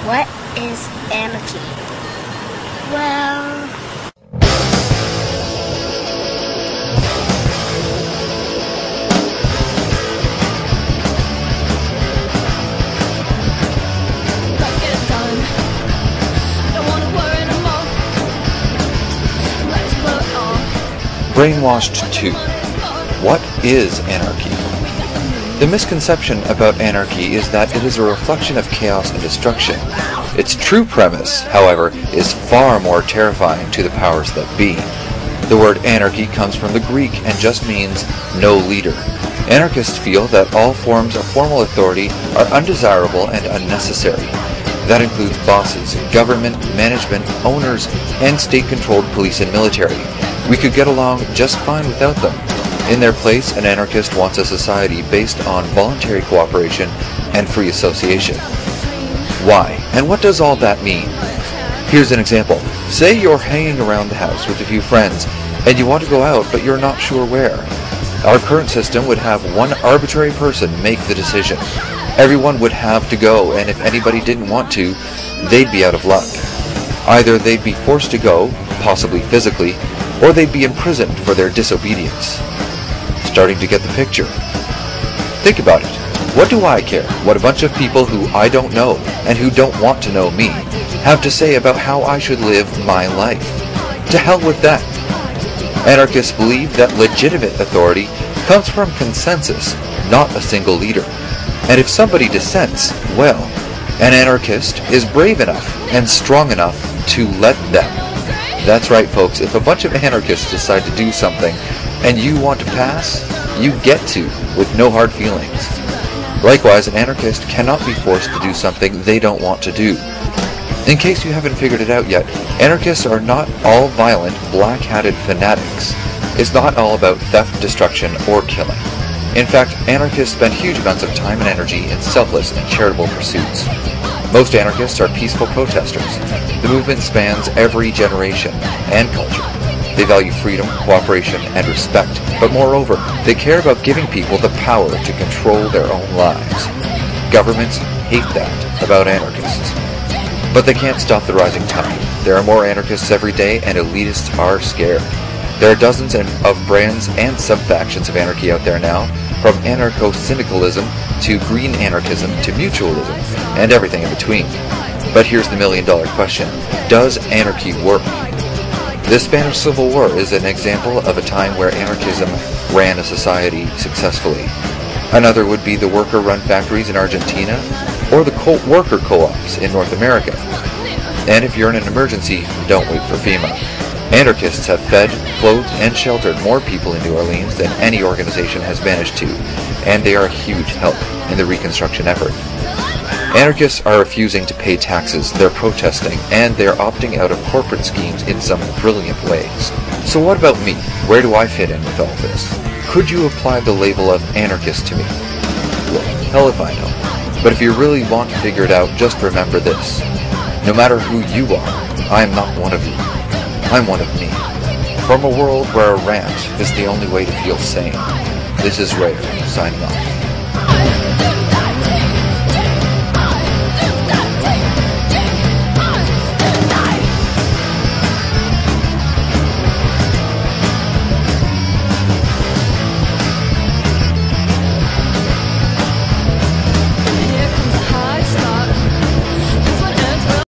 What is anarchy? Well... Let's get it done. Don't wanna worry no more. Let's put on. Brainwashed 2. What is anarchy? The misconception about anarchy is that it is a reflection of chaos and destruction. Its true premise, however, is far more terrifying to the powers that be. The word anarchy comes from the Greek and just means no leader. Anarchists feel that all forms of formal authority are undesirable and unnecessary. That includes bosses, government, management, owners, and state-controlled police and military. We could get along just fine without them. In their place, an anarchist wants a society based on voluntary cooperation and free association. Why? And what does all that mean? Here's an example. Say you're hanging around the house with a few friends, and you want to go out, but you're not sure where. Our current system would have one arbitrary person make the decision. Everyone would have to go, and if anybody didn't want to, they'd be out of luck. Either they'd be forced to go, possibly physically, or they'd be imprisoned for their disobedience. Starting to get the picture. Think about it. What do I care what a bunch of people who I don't know and who don't want to know me have to say about how I should live my life? To hell with that. Anarchists believe that legitimate authority comes from consensus, not a single leader. And if somebody dissents, well, an anarchist is brave enough and strong enough to let them. That's right, folks. If a bunch of anarchists decide to do something and you want to pass, you get to, with no hard feelings. Likewise, an anarchist cannot be forced to do something they don't want to do. In case you haven't figured it out yet, anarchists are not all violent, black-hatted fanatics. It's not all about theft, destruction, or killing. In fact, anarchists spend huge amounts of time and energy in selfless and charitable pursuits. Most anarchists are peaceful protesters. The movement spans every generation and culture. They value freedom, cooperation, and respect, but moreover, they care about giving people the power to control their own lives. Governments hate that about anarchists. But they can't stop the rising tide. There are more anarchists every day, and elitists are scared. There are dozens of brands and sub-factions of anarchy out there now, from anarcho-syndicalism to green anarchism to mutualism, and everything in between. But here's the million-dollar question. Does anarchy work? The Spanish Civil War is an example of a time where anarchism ran a society successfully. Another would be the worker-run factories in Argentina, or the worker co-ops in North America. And if you're in an emergency, don't wait for FEMA. Anarchists have fed, clothed, and sheltered more people in New Orleans than any organization has managed to, and they are a huge help in the reconstruction effort. Anarchists are refusing to pay taxes, they're protesting, and they're opting out of corporate schemes in some brilliant ways. So what about me? Where do I fit in with all this? Could you apply the label of anarchist to me? Look, hell if I know. But if you really want to figure it out, just remember this. No matter who you are, I am not one of you. I'm one of me. From a world where a rant is the only way to feel sane, this is Wrayer, signing off.